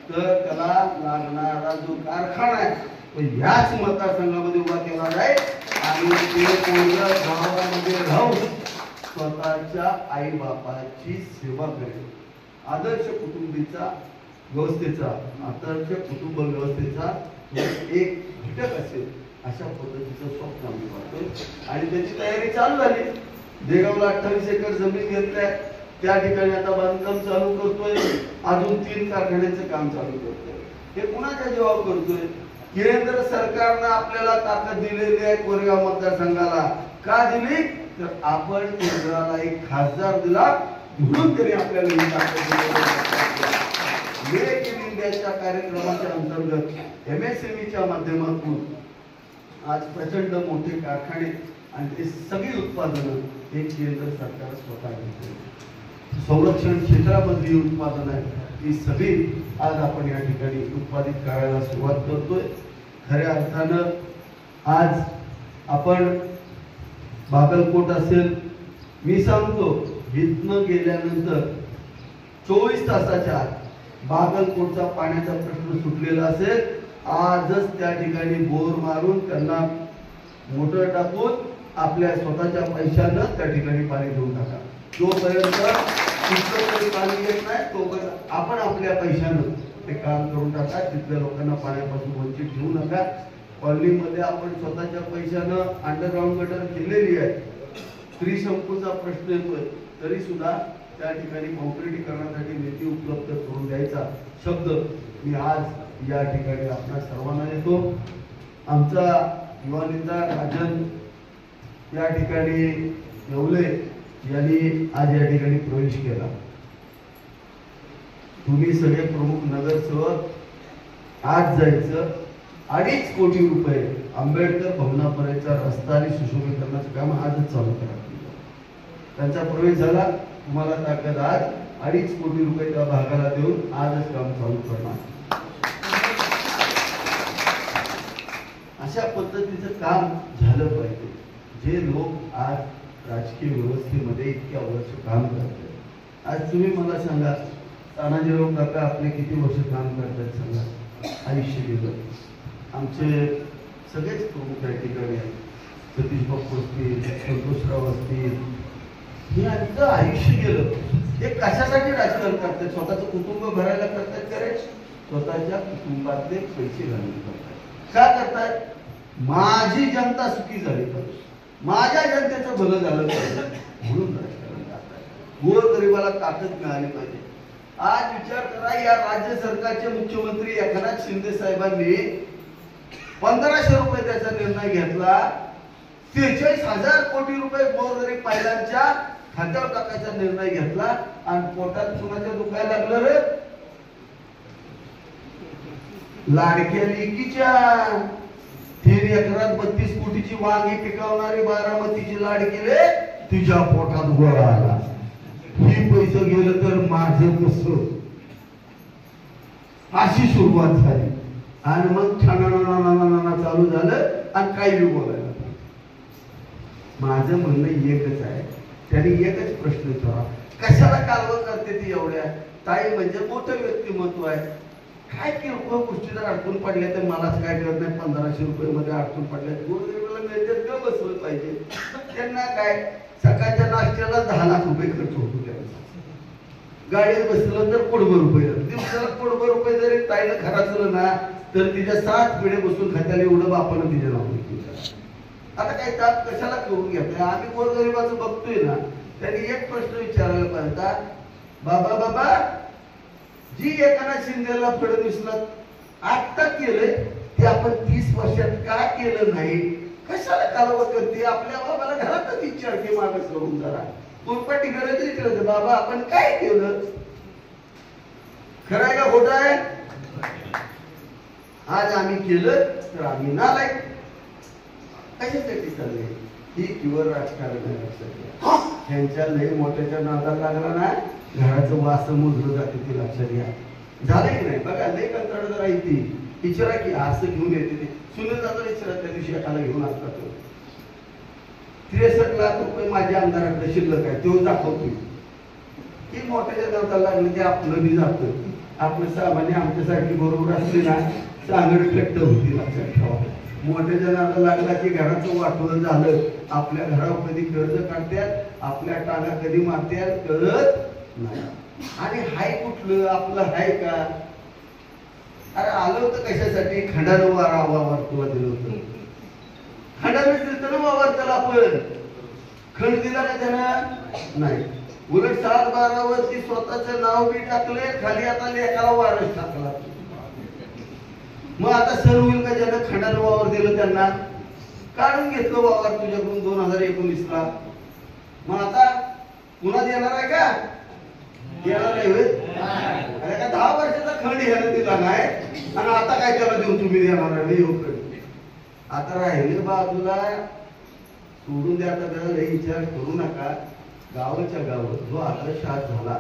Speaker 5: तर त्याला लागणारा जो कारखाना आहे तो ह्याच मतदारसंघामध्ये उभा केला जाईल आणि ते पोरगं गावामध्ये राहून स्वतःच्या आई बापाची सेवा करेल. आदर्श कुटुंबीचा व्यवस्थेचा, आदर्श कुटुंब व्यवस्थेचा एक घटक असेल अशा पद्धतीचं स्वप्न आम्ही पाहतोय आणि त्याची तयारी चालू झाली. देगावला 28 एकर जमीन घेतलाय. त्या ठिकाणी आता बांधकाम चालू करतोय. अजून 3 कारखान्याचं काम चालू करतोय. हे कुणाच्या जीवावर करतोय? केंद्र सरकारनं आपल्याला ताकद दिलेली आहे कोरेगाव मतदारसंघाला. का दिली? तर आपण केंद्राला एक खासदार दिला म्हणून तरी आपल्याला ही ताकद दिली. मेक इन इंडियाच्या कार्यक्रमाच्या अंतर्गत MSMEच्या माध्यमातून आज प्रचंड मोठे कारखाने आणि ते सगळी उत्पादनं हे केंद्र सरकार स्वतः घेते. संरक्षण क्षेत्रामधली उत्पादनं आहेत ती सगळी आज आपण या ठिकाणी उत्पादित करायला सुरुवात करतोय. खऱ्या अर्थानं आज आपण बागलकोट असेल, मी सांगतो इथनं गेल्यानंतर 24 तासाच्या आत बागलकोटचा पाण्याचा प्रश्न सुटलेला असेल. आजच त्या ठिकाणी बोर मारून त्यांना मोटर टाकून आपल्या स्वतःच्या पैशानं त्या ठिकाणी पाणी देऊन टाका. जोपर्यंत तिथलं पाणी येत नाही तोपर्यंत आपण आपल्या पैशानं ते काम करून टाका. तिथल्या लोकांना पाण्यापासून वंचित ठेवू नका. कॉलनीमध्ये आपण स्वतःच्या पैशानं अंडरग्राऊंड गटर केलेली आहे. त्रिशंकूचा प्रश्न येतोय तरी सुद्धा त्या ठिकाणी कॉन्क्रिटीकरणासाठी निधी उपलब्ध करून द्यायचा शब्द मी आज या ठिकाणी आपल्या सर्वांना देतो. आमचा युवा नेता राजन या ठिकाणी येवले यांनी आज या ठिकाणी प्रवेश केला. तुम्ही सगळे प्रमुख नगरसेवक आज जायचं 2.5 कोटी रुपये आंबेडकर भवनापर्यंतचा रस्ता आणि सुशोभीकरणाचं काम आजच चालू करा. त्यांचा प्रवेश झाला. तुम्हाला ताकद आज 2.5 कोटी रुपये त्या भागाला देऊन आजच काम चालू करणार. अशा पद्धतीचं काम झालं पाहिजे. जे लोक आज राजकीय व्यवस्थेमध्ये इतक्या वर्ष काम करतात, आज तुम्ही मला सांगा तानाजीराव काका आपले किती वर्ष काम करतात सांगा. आयुष्य गेलं. आमचे सगळेच प्रमुख या ठिकाणी आहेत. सतीश बापू असतील, संतोषराव असतील, हे यांचं आयुष्य गेलं. हे कशासाठी राजकारण करतात? स्वतःचं कुटुंब भरायला करतात का रे? स्वतःच्या कुटुंबातले पैसे घालून करतात. का करतात? माझी जनता सुखी झाली पाहिजे, माझ्या जनतेचं भलं झालं पाहिजे म्हणून राजकारण करतात. गोरगरिबाला ताकद मिळाली पाहिजे. आज विचार करा, या राज्य सरकारचे मुख्यमंत्री एकनाथ शिंदे साहेबांनी 1500 रुपये त्याचा निर्णय घेतला. 43,000 कोटी रुपये गोरगरीब महिलांच्या खात्यावर टाकायचा निर्णय घेतला आणि पोटात कुणाच्या दुखायला लागलं रे? लाडक्या लेकीच्या. 3 एकरात 32 कोटीची वांगी पिकवणारी बारामतीची लाडकी रे, तुझ्या पोटात गोळा आला. ही पैसे गेलं तर माझं कसं? अशी सुरुवात झाली आणि मग छाना चालू झालं आणि काही बोलायला. माझं म्हणणं एकच आहे, त्यांनी एकच प्रश्न विचारा, कशाला कालवं करते ती एवढ्या? ताई म्हणजे मोठं व्यक्तिमत्व आहे. काय किरकोळ गोष्टी जर अडकून पडल्या तर मलाच काय कळत नाही. 1500 रुपये मध्ये अडकून पडल्या, गोरगरिबाला मिळतात का? बसवलं पाहिजे. त्यांना काय सकाळच्या नाश्त्याला 10 लाख रुपये खर्च होतो. गाडीत बसलं तर कोटभर रुपये, दिवसाला कोटभर रुपये जरी ताईनं खर्चलं ना तर तिच्या 7 पिढे बसून खात्याला एवढं बापानं तिच्या नाव घेतलं. आता काही ताप कशाला करून घेतला? आम्ही गोरगरिबाचं बघतोय ना. त्यांनी एक प्रश्न विचारायला पाहिजे, बाबा जी एकनाथ शिंदेला फडणवीसला आता केलंय ते आपण 30 वर्षात का केलं नाही? कशाला कालवं करते? आपल्या बाबाला घरातच विचार की मागं सोडून जरा कोणपाटी गरज विचारते, बाबा आपण काय केलं? खरं आहे का खोटं आहे? आज आम्ही केलं तर आम्ही नालायक. कशासाठी चाललंय? ही किंवा राजकारण त्यांच्या लई मोठ्याच्या नादाला लागला ना, घराचं वास मोजलं जाते ते लक्षात घ्या. झालं की नाही? बघा लई कंत्राट जरा येते, विचारा की असं घेऊन येते ते. सुनील दादा विचारा त्या दिवशी एखादा घेऊन असतात 63 लाख रुपये माझ्या आमदाराकडे शिल्लक आहे, तो दाखवतो की मोठ्याच्या नादाला लागलं ते आपलं बी जातं. आपलं सामान्य आमच्यासाठी बरोबर असले ना चांगली फेक्ट होती. लक्षात ठेवा, मोठ्याच्या नादाला लागला की घराचं वाटवलं झालं. आपल्या घरावर कधी कर्ज काढतात, आपल्या टांगा कधी मारतात कळत नाही. आणि हाय कुठलं आपलं हाय का? अरे आलं होतं कशासाठी? खंडानं वावर तुला दिलं होतं. खंडानं दिलं ना वावर त्याला आपण. खंड दिला ना त्यानं नाही. उलट 7-12 वरती स्वतःचं नाव बी टाकले, खाली आता लेखाला वारस टाकला. मग आता सर होईल का ज्यानं खंडानं वावर दिलं त्यांना? काढून घेतलं वावर तुझ्याकडून 2019ला. मग आता पुन्हा देणार आहे का? देणार नाही होय. अरे का 10 वर्षाचा खंड ह्यानं दिला नाही आणि आता काय त्याला देऊन तुम्ही देणार नाही? आता राहिले बाजूला सोडून द्या. आता त्याला लई विचार करू नका. गावाच्या गावात जो आदर्श आज झाला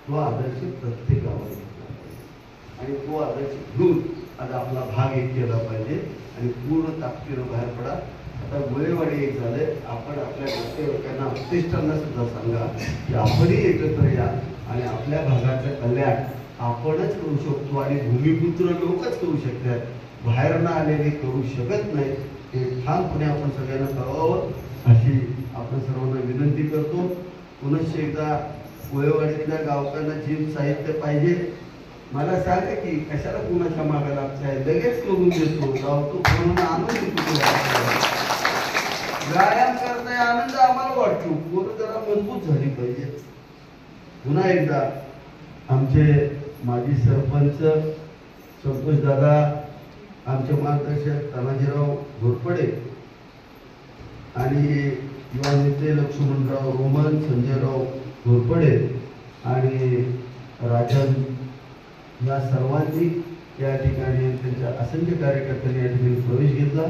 Speaker 5: तो आदर्श प्रत्येक गावात घेतला पाहिजे आणि तो आदर्श घेऊन आज आपला भाग एक केला पाहिजे आणि पूर्ण ताकदीनं बाहेर पडा. आता गोळेवाडी एक झालंय. आपण आपल्या नातेवाईकांना प्रतिष्ठांना सुद्धा सांगा की आपणही एकत्र या आणि आपल्या भागाचं कल्याण आपणच करू शकतो आणि भूमिपुत्र लोकच करू शकतात. बाहेर न आलेले करू शकत नाही. हे ठामपणे आपण सगळ्यांना करावं अशी आपण सर्वांना विनंती करतो. पुनश्च एकदा गोळेवाडीतल्या गावकांना जिम साहित्य पाहिजे. मला सांगा की कशाला कुणाच्या मागे लागताय? लगेच करून देतो. गावतो पूर्ण आनंद व्यायाम करताय, आनंद आम्हाला वाटतो. पोरं जरा मजबूत झाली पाहिजे. पुन्हा एकदा आमचे माजी सरपंच संतोष दादा, आमचे मार्गदर्शक तानाजीराव घोरपडे आणि युवा नेते लक्ष्मणराव रोमन, संजयराव घोरपडे आणि राजन या सर्वांनी या ठिकाणी त्यांच्या असंख्य कार्यकर्त्यांनी या ठिकाणी प्रवेश घेतला,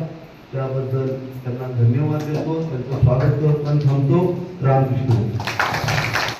Speaker 5: त्याबद्दल त्यांना धन्यवाद देतो, त्यांचं स्वागत करतो आणि थांबतो. रामकृष्ण.